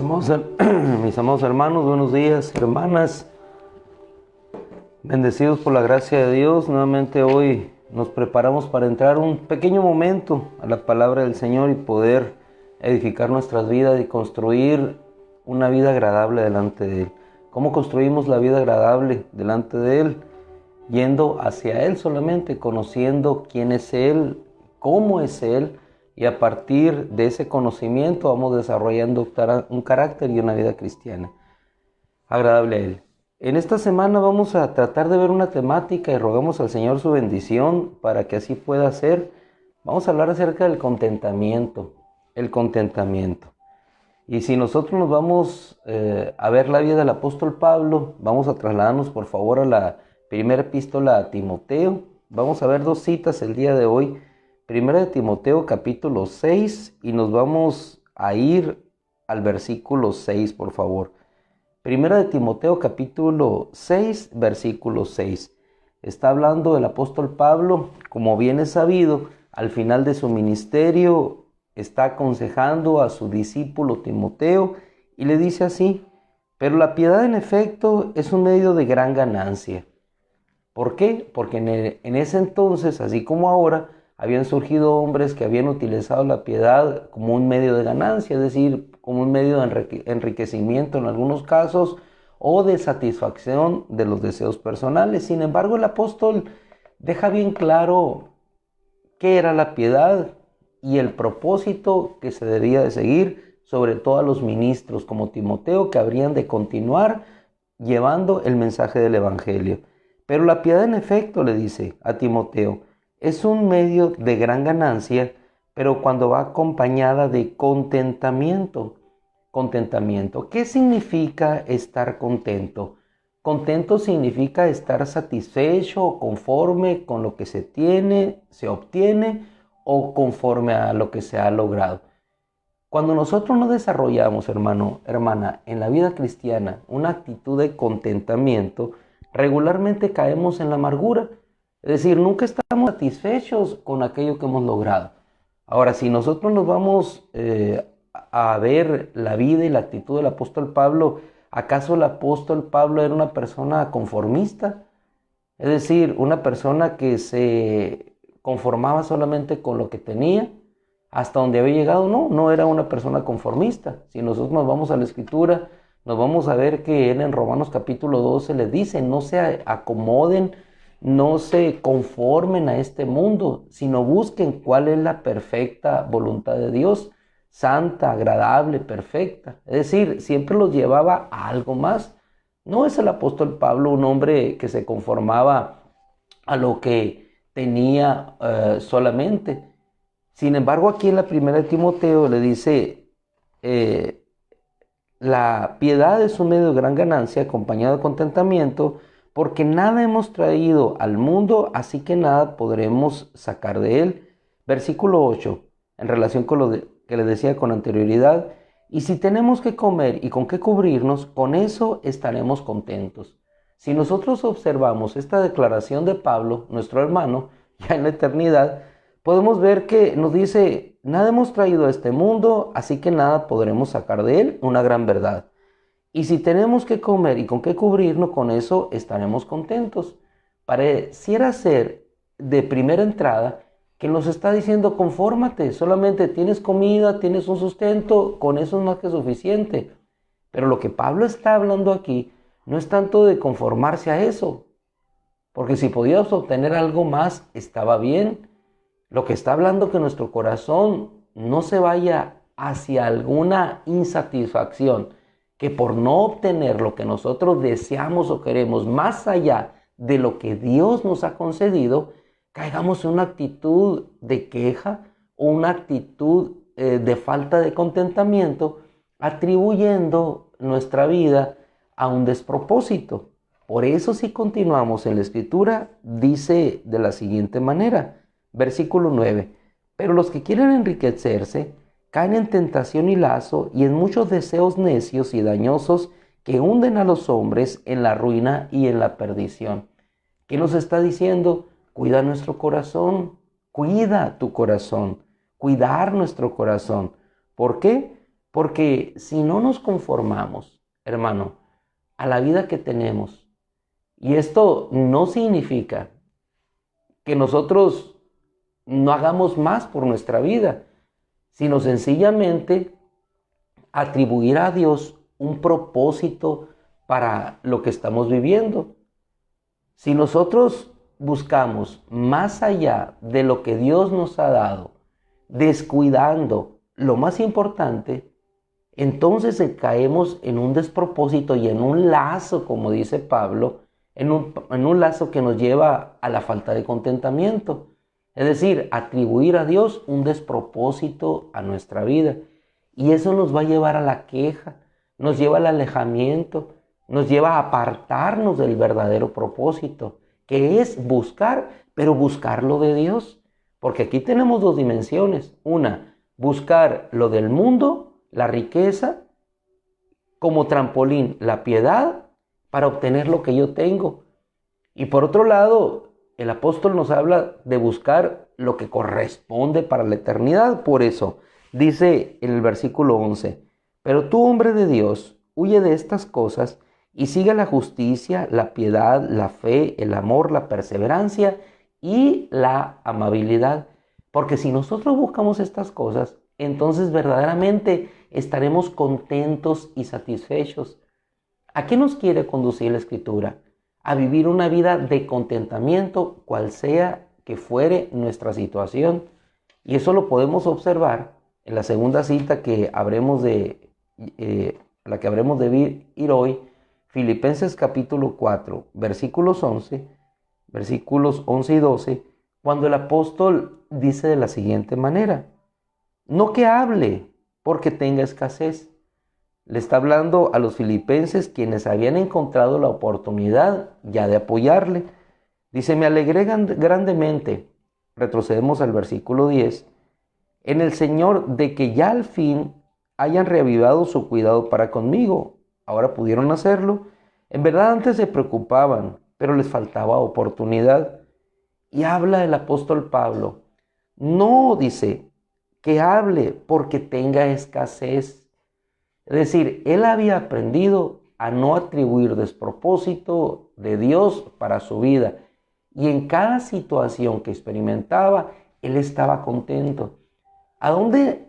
Mis amados hermanos, buenos días, hermanas. Bendecidos por la gracia de Dios. Nuevamente hoy nos preparamos para entrar un pequeño momento a la palabra del Señor y poder edificar nuestras vidas y construir una vida agradable delante de Él. ¿Cómo construimos la vida agradable delante de Él? Yendo hacia Él solamente, conociendo quién es Él, cómo es Él, y a partir de ese conocimiento vamos desarrollando un carácter y una vida cristiana agradable a Él. En esta semana vamos a tratar de ver una temática y rogamos al Señor su bendición para que así pueda ser. Vamos a hablar acerca del contentamiento, el contentamiento. Y si nosotros nos vamos a ver la vida del apóstol Pablo, vamos a trasladarnos por favor a la primera epístola a Timoteo. Vamos a ver dos citas el día de hoy. Primera de Timoteo capítulo 6 y nos vamos a ir al versículo 6, por favor. Primera de Timoteo capítulo 6, versículo 6. Está hablando el apóstol Pablo, como bien es sabido, al final de su ministerio está aconsejando a su discípulo Timoteo y le dice así: pero la piedad en efecto es un medio de gran ganancia. ¿Por qué? Porque en ese entonces, así como ahora, habían surgido hombres que habían utilizado la piedad como un medio de ganancia, es decir, como un medio de enriquecimiento en algunos casos o de satisfacción de los deseos personales. Sin embargo, el apóstol deja bien claro qué era la piedad y el propósito que se debía de seguir, sobre todo a los ministros como Timoteo, que habrían de continuar llevando el mensaje del evangelio. Pero la piedad en efecto, le dice a Timoteo, es un medio de gran ganancia, pero cuando va acompañada de contentamiento. Contentamiento. ¿Qué significa estar contento? Contento significa estar satisfecho o conforme con lo que se tiene, se obtiene o conforme a lo que se ha logrado. Cuando nosotros no desarrollamos, hermano, hermana, en la vida cristiana una actitud de contentamiento, regularmente caemos en la amargura. Es decir, nunca estamos satisfechos con aquello que hemos logrado. Ahora, si nosotros nos vamos a ver la vida y la actitud del apóstol Pablo, ¿acaso el apóstol Pablo era una persona conformista? Es decir, una persona que se conformaba solamente con lo que tenía, hasta donde había llegado. No era una persona conformista. Si nosotros nos vamos a la Escritura, nos vamos a ver que él en Romanos capítulo 12 les dice: no se acomoden, no se conformen a este mundo, sino busquen cuál es la perfecta voluntad de Dios, santa, agradable, perfecta. Es decir, siempre los llevaba a algo más. No es el apóstol Pablo un hombre que se conformaba a lo que tenía solamente. Sin embargo, aquí en la primera de Timoteo le dice: la piedad es un medio de gran ganancia acompañado de contentamiento, porque nada hemos traído al mundo, así que nada podremos sacar de él. Versículo 8, en relación con lo que les decía con anterioridad: y si tenemos que comer y con qué cubrirnos, con eso estaremos contentos. Si nosotros observamos esta declaración de Pablo, nuestro hermano, ya en la eternidad, podemos ver que nos dice: nada hemos traído a este mundo, así que nada podremos sacar de él, una gran verdad. Y si tenemos que comer y con qué cubrirnos, con eso estaremos contentos. Pareciera ser de primera entrada que nos está diciendo: confórmate, solamente tienes comida, tienes un sustento, con eso es más que suficiente. Pero lo que Pablo está hablando aquí no es tanto de conformarse a eso, porque si podíamos obtener algo más, estaba bien. Lo que está hablando es que nuestro corazón no se vaya hacia alguna insatisfacción, que por no obtener lo que nosotros deseamos o queremos más allá de lo que Dios nos ha concedido, caigamos en una actitud de queja o una actitud de falta de contentamiento, atribuyendo nuestra vida a un despropósito. Por eso, si continuamos en la Escritura, dice de la siguiente manera, versículo 9: pero los que quieren enriquecerse caen en tentación y lazo y en muchos deseos necios y dañosos que hunden a los hombres en la ruina y en la perdición. ¿Qué nos está diciendo? Cuida nuestro corazón, cuida tu corazón, cuidar nuestro corazón. ¿Por qué? Porque si no nos conformamos, hermano, a la vida que tenemos, y esto no significa que nosotros no hagamos más por nuestra vida, sino sencillamente atribuir a Dios un propósito para lo que estamos viviendo. Si nosotros buscamos más allá de lo que Dios nos ha dado, descuidando lo más importante, entonces caemos en un despropósito y en un lazo, como dice Pablo, en un lazo que nos lleva a la falta de contentamiento. Es decir, atribuir a Dios un despropósito a nuestra vida. Y eso nos va a llevar a la queja, nos lleva al alejamiento, nos lleva a apartarnos del verdadero propósito, que es buscar, pero buscar lo de Dios. Porque aquí tenemos dos dimensiones. Una, buscar lo del mundo, la riqueza, como trampolín, la piedad, para obtener lo que yo tengo. Y por otro lado, el apóstol nos habla de buscar lo que corresponde para la eternidad. Por eso, dice en el versículo 11, pero tú, hombre de Dios, huye de estas cosas y sigue la justicia, la piedad, la fe, el amor, la perseverancia y la amabilidad. Porque si nosotros buscamos estas cosas, entonces verdaderamente estaremos contentos y satisfechos. ¿A qué nos quiere conducir la Escritura? A vivir una vida de contentamiento, cual sea que fuere nuestra situación. Y eso lo podemos observar en la segunda cita que habremos de ir hoy, Filipenses capítulo 4, versículos 11 y 12, cuando el apóstol dice de la siguiente manera: no que hable porque tenga escasez. Le está hablando a los filipenses, quienes habían encontrado la oportunidad ya de apoyarle. Dice, me alegré grandemente, retrocedemos al versículo 10, en el Señor, de que ya al fin hayan reavivado su cuidado para conmigo. Ahora pudieron hacerlo. En verdad antes se preocupaban, pero les faltaba oportunidad. Y habla el apóstol Pablo. No, dice, que hable porque tenga escasez. Es decir, él había aprendido a no atribuir despropósito de Dios para su vida. Y en cada situación que experimentaba, él estaba contento. ¿A dónde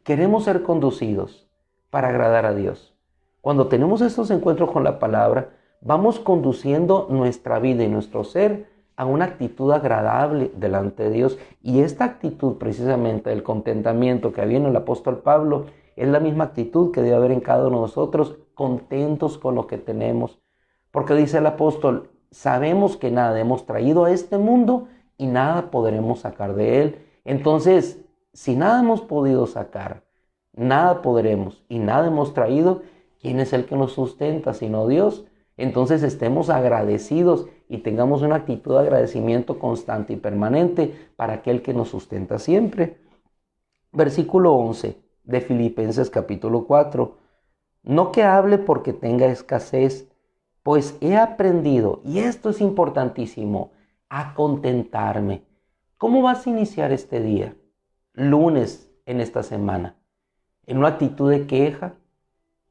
queremos ser conducidos para agradar a Dios? Cuando tenemos estos encuentros con la palabra, vamos conduciendo nuestra vida y nuestro ser a una actitud agradable delante de Dios. Y esta actitud precisamente del contentamiento que había en el apóstol Pablo es la misma actitud que debe haber en cada uno de nosotros, contentos con lo que tenemos. Porque dice el apóstol, sabemos que nada hemos traído a este mundo y nada podremos sacar de él. Entonces, si nada hemos podido sacar, nada podremos y nada hemos traído, ¿quién es el que nos sustenta sino Dios? Entonces estemos agradecidos y tengamos una actitud de agradecimiento constante y permanente para aquel que nos sustenta siempre. Versículo 11 de Filipenses capítulo 4. No que hable porque tenga escasez, pues he aprendido, y esto es importantísimo, a contentarme. ¿Cómo vas a iniciar este día? Lunes en esta semana. ¿En una actitud de queja?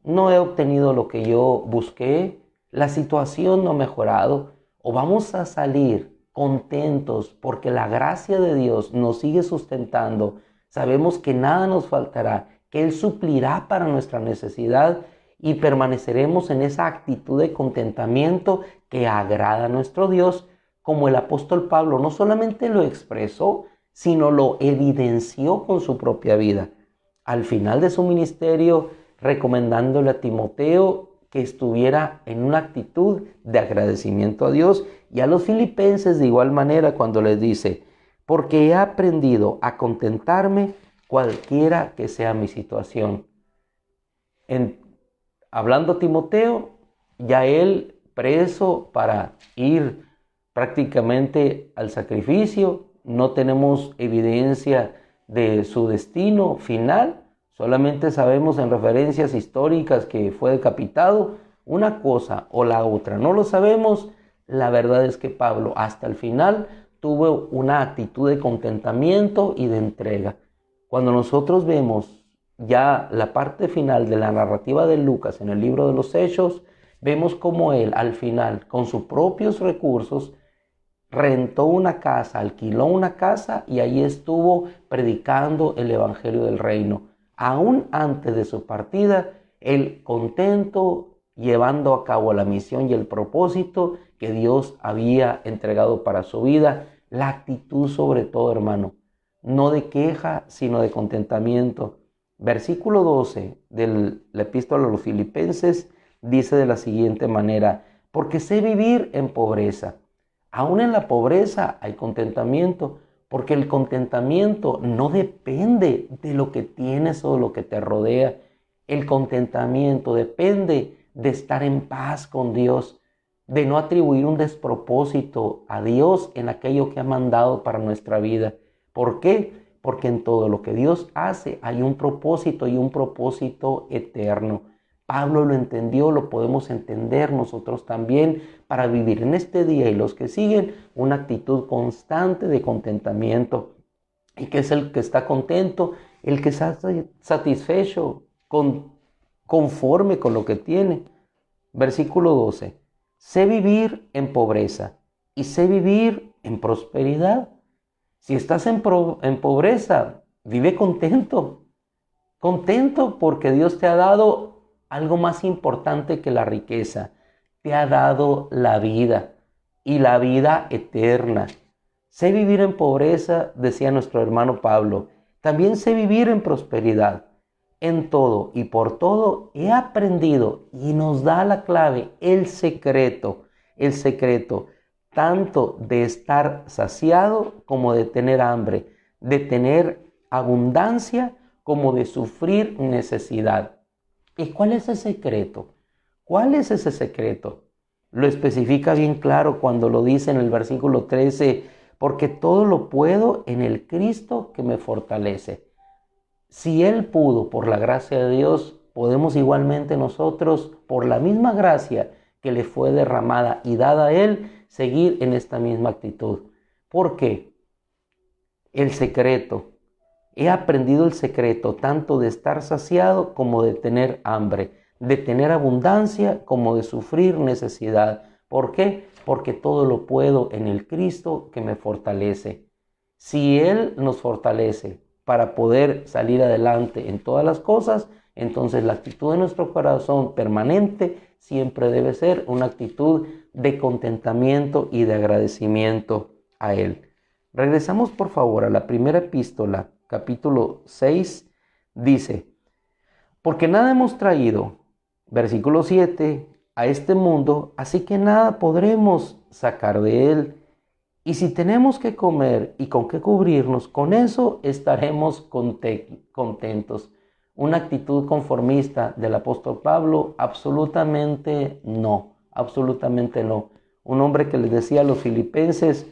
No he obtenido lo que yo busqué, la situación no ha mejorado. ¿O vamos a salir contentos porque la gracia de Dios nos sigue sustentando? Sabemos que nada nos faltará, que Él suplirá para nuestra necesidad y permaneceremos en esa actitud de contentamiento que agrada a nuestro Dios, como el apóstol Pablo no solamente lo expresó, sino lo evidenció con su propia vida. Al final de su ministerio, recomendándole a Timoteo que estuviera en una actitud de agradecimiento a Dios, y a los filipenses de igual manera cuando les dice, porque he aprendido a contentarme cualquiera que sea mi situación. Hablando a Timoteo, ya él preso para ir prácticamente al sacrificio, no tenemos evidencia de su destino final, solamente sabemos en referencias históricas que fue decapitado. Una cosa o la otra, no lo sabemos. La verdad es que Pablo hasta el final tuvo una actitud de contentamiento y de entrega. Cuando nosotros vemos ya la parte final de la narrativa de Lucas en el libro de los Hechos, vemos cómo él al final, con sus propios recursos, rentó una casa, alquiló una casa y ahí estuvo predicando el evangelio del reino. Aún antes de su partida, él contento, llevando a cabo la misión y el propósito que Dios había entregado para su vida. La actitud sobre todo, hermano, no de queja, sino de contentamiento. Versículo 12 de la epístola a los Filipenses dice de la siguiente manera: porque sé vivir en pobreza. Aún en la pobreza hay contentamiento, porque el contentamiento no depende de lo que tienes o de lo que te rodea. El contentamiento depende de estar en paz con Dios, de no atribuir un despropósito a Dios en aquello que ha mandado para nuestra vida. ¿Por qué? Porque en todo lo que Dios hace hay un propósito y un propósito eterno. Pablo lo entendió, lo podemos entender nosotros también para vivir en este día y los que siguen una actitud constante de contentamiento. ¿Y qué es el que está contento? El que está satisfecho, conforme con lo que tiene. Versículo 12. Sé vivir en pobreza y sé vivir en prosperidad. Si estás en pobreza, vive contento. Contento porque Dios te ha dado algo más importante que la riqueza. Te ha dado la vida y la vida eterna. Sé vivir en pobreza, decía nuestro hermano Pablo. También sé vivir en prosperidad. En todo y por todo he aprendido, y nos da la clave, el secreto, tanto de estar saciado como de tener hambre, de tener abundancia como de sufrir necesidad. ¿Y cuál es el secreto? ¿Cuál es ese secreto? Lo especifica bien claro cuando lo dice en el versículo 13, porque todo lo puedo en el Cristo que me fortalece. Si Él pudo por la gracia de Dios, podemos igualmente nosotros, por la misma gracia que le fue derramada y dada a Él, seguir en esta misma actitud. ¿Por qué? El secreto. He aprendido el secreto tanto de estar saciado como de tener hambre, de tener abundancia como de sufrir necesidad. ¿Por qué? Porque todo lo puedo en el Cristo que me fortalece. Si Él nos fortalece para poder salir adelante en todas las cosas, entonces la actitud de nuestro corazón permanente siempre debe ser una actitud de contentamiento y de agradecimiento a Él. Regresamos por favor a la primera epístola, capítulo 6, dice: porque nada hemos traído, versículo 7, a este mundo, así que nada podremos sacar de él. Y si tenemos que comer y con qué cubrirnos, con eso estaremos contentos. Una actitud conformista del apóstol Pablo, absolutamente no, absolutamente no. Un hombre que les decía a los filipenses: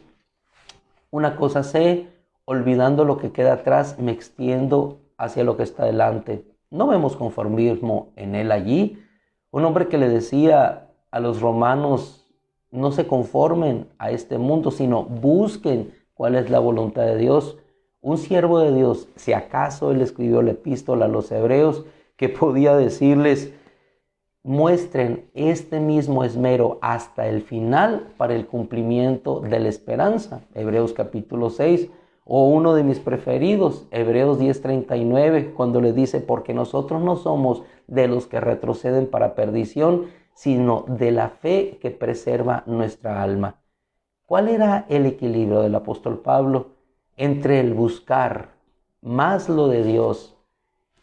una cosa sé, olvidando lo que queda atrás, me extiendo hacia lo que está delante. No vemos conformismo en él allí. Un hombre que le decía a los romanos: no se conformen a este mundo, sino busquen cuál es la voluntad de Dios. Un siervo de Dios, si acaso él escribió la epístola a los hebreos, que podía decirles: muestren este mismo esmero hasta el final para el cumplimiento de la esperanza. Hebreos capítulo 6. O uno de mis preferidos, Hebreos 10:39, cuando le dice: porque nosotros no somos de los que retroceden para perdición, sino de la fe que preserva nuestra alma. ¿Cuál era el equilibrio del apóstol Pablo entre el buscar más lo de Dios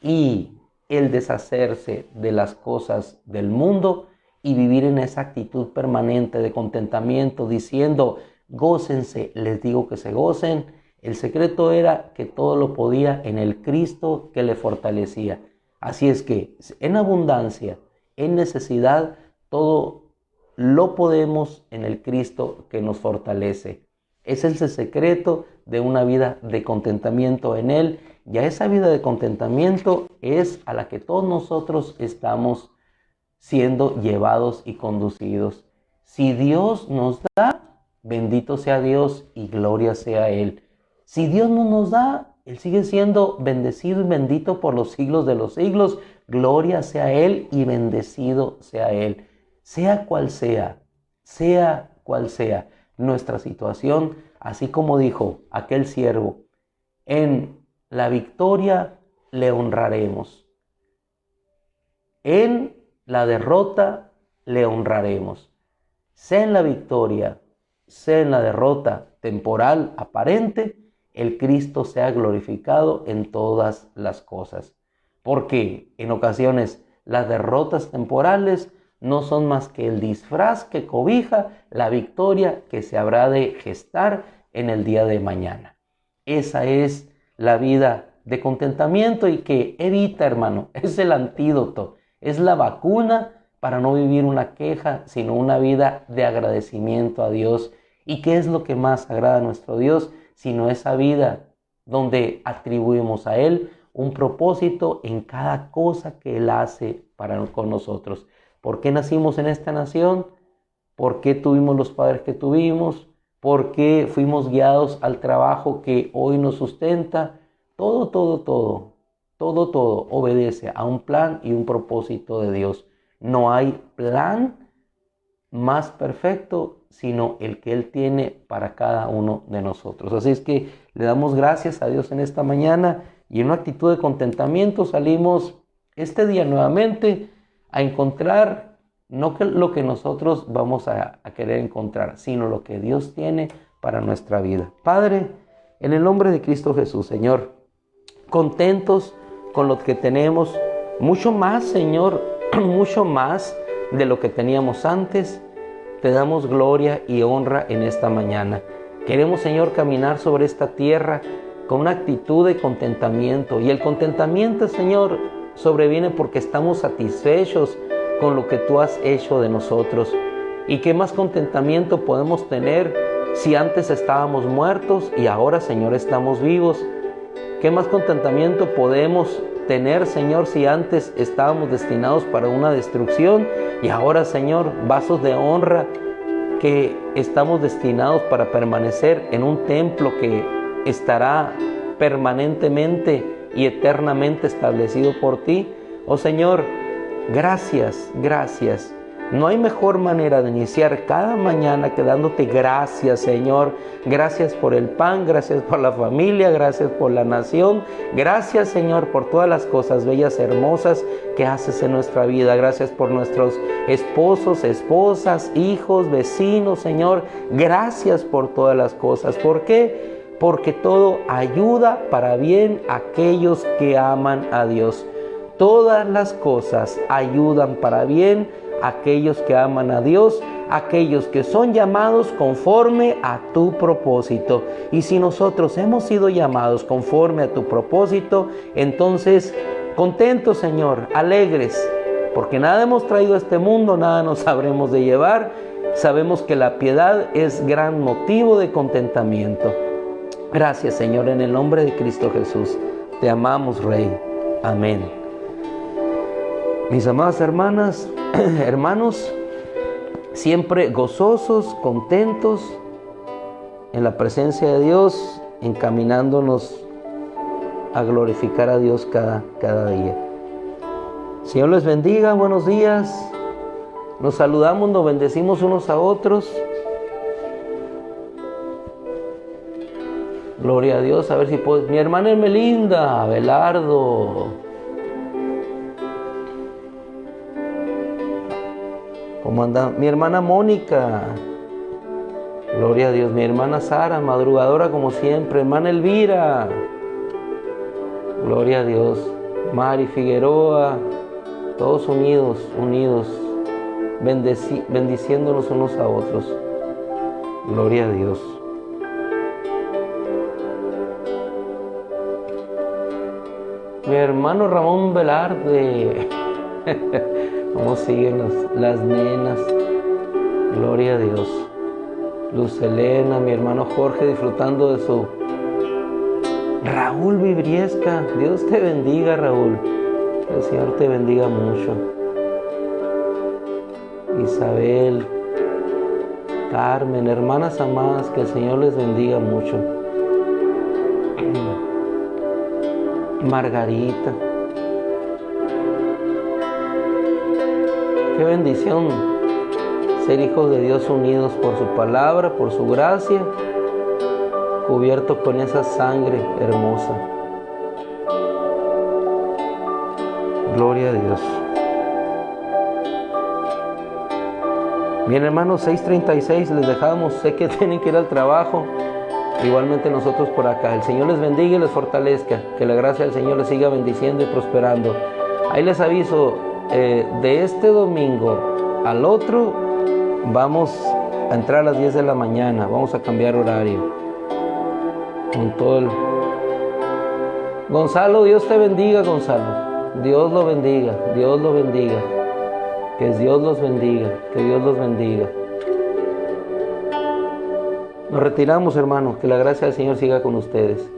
y el deshacerse de las cosas del mundo y vivir en esa actitud permanente de contentamiento, diciendo: gócense, les digo que se gocen? El secreto era que todo lo podía en el Cristo que le fortalecía. Así es que en abundancia, en necesidad, todo lo podemos en el Cristo que nos fortalece. Ese es el secreto de una vida de contentamiento en Él. Y a esa vida de contentamiento es a la que todos nosotros estamos siendo llevados y conducidos. Si Dios nos da, bendito sea Dios y gloria sea a Él. Si Dios no nos da, Él sigue siendo bendecido y bendito por los siglos de los siglos. Gloria sea a Él y bendecido sea Él. Sea cual sea nuestra situación, así como dijo aquel siervo, en la victoria le honraremos. En la derrota le honraremos. Sea en la victoria, sea en la derrota temporal, aparente, el Cristo sea glorificado en todas las cosas. Porque en ocasiones las derrotas temporales no son más que el disfraz que cobija la victoria que se habrá de gestar en el día de mañana. Esa es la vida de contentamiento y que evita, hermano, es el antídoto, es la vacuna para no vivir una queja, sino una vida de agradecimiento a Dios. ¿Y qué es lo que más agrada a nuestro Dios? Sino esa vida donde atribuimos a Él un propósito en cada cosa que Él hace con nosotros. ¿Por qué nacimos en esta nación? ¿Por qué tuvimos los padres que tuvimos? ¿Por qué fuimos guiados al trabajo que hoy nos sustenta? Todo obedece a un plan y un propósito de Dios. No hay plan más perfecto sino el que Él tiene para cada uno de nosotros. Así es que le damos gracias a Dios en esta mañana y en una actitud de contentamiento salimos este día nuevamente a encontrar no lo que nosotros vamos a querer encontrar, sino lo que Dios tiene para nuestra vida. Padre, en el nombre de Cristo Jesús, Señor, contentos con lo que tenemos, mucho más, Señor, mucho más de lo que teníamos antes. Te damos gloria y honra en esta mañana. Queremos, Señor, caminar sobre esta tierra con una actitud de contentamiento. Y el contentamiento, Señor, sobreviene porque estamos satisfechos con lo que tú has hecho de nosotros. ¿Y qué más contentamiento podemos tener si antes estábamos muertos y ahora, Señor, estamos vivos? ¿Qué más contentamiento podemos tener, Señor, si antes estábamos destinados para una destrucción y ahora, Señor, vasos de honra que estamos destinados para permanecer en un templo que estará permanentemente y eternamente establecido por ti? Oh Señor, gracias. No hay mejor manera de iniciar cada mañana que dándote gracias, Señor. Gracias por el pan, gracias por la familia, gracias por la nación. Gracias, Señor, por todas las cosas bellas, hermosas que haces en nuestra vida. Gracias por nuestros esposos, esposas, hijos, vecinos, Señor. Gracias por todas las cosas. ¿Por qué? Porque todo ayuda para bien a aquellos que aman a Dios. Todas las cosas ayudan para bien aquellos que aman a Dios, aquellos que son llamados conforme a tu propósito. Y si nosotros hemos sido llamados conforme a tu propósito, entonces contentos, Señor, alegres, porque nada hemos traído a este mundo, nada nos sabremos de llevar. Sabemos que la piedad es gran motivo de contentamiento. Gracias, Señor, en el nombre de Cristo Jesús. Te amamos, Rey. Amén. Mis amadas hermanas, hermanos, siempre gozosos, contentos en la presencia de Dios, encaminándonos a glorificar a Dios cada día. Señor les bendiga, buenos días. Nos saludamos, nos bendecimos unos a otros. Gloria a Dios, a ver si puedo. Mi hermana Ermelinda, Abelardo. ¿Cómo anda? Mi hermana Mónica. Gloria a Dios. Mi hermana Sara, madrugadora como siempre. Hermana Elvira. Gloria a Dios. Mari Figueroa. Todos unidos, bendiciéndonos unos a otros. Gloria a Dios. Mi hermano Ramón Velarde. ¿Cómo siguen las nenas? Gloria a Dios. Luz Elena, mi hermano Jorge disfrutando de su... Raúl Vibriesca, Dios te bendiga, Raúl. El Señor te bendiga mucho. Isabel, Carmen, hermanas amadas, que el Señor les bendiga mucho. Margarita. Qué bendición ser hijos de Dios unidos por su palabra, por su gracia, cubiertos con esa sangre hermosa. Gloria a Dios. Bien, hermanos, 6:36 les dejamos. Sé que tienen que ir al trabajo. Igualmente nosotros por acá. El Señor les bendiga y les fortalezca. Que la gracia del Señor les siga bendiciendo y prosperando. Ahí les aviso, de este domingo al otro vamos a entrar a las 10 de la mañana. Vamos a cambiar horario. Con todo el... Gonzalo, Dios te bendiga, Gonzalo. Dios lo bendiga. Dios lo bendiga. Que Dios los bendiga. Que Dios los bendiga. Nos retiramos, hermanos. Que la gracia del Señor siga con ustedes.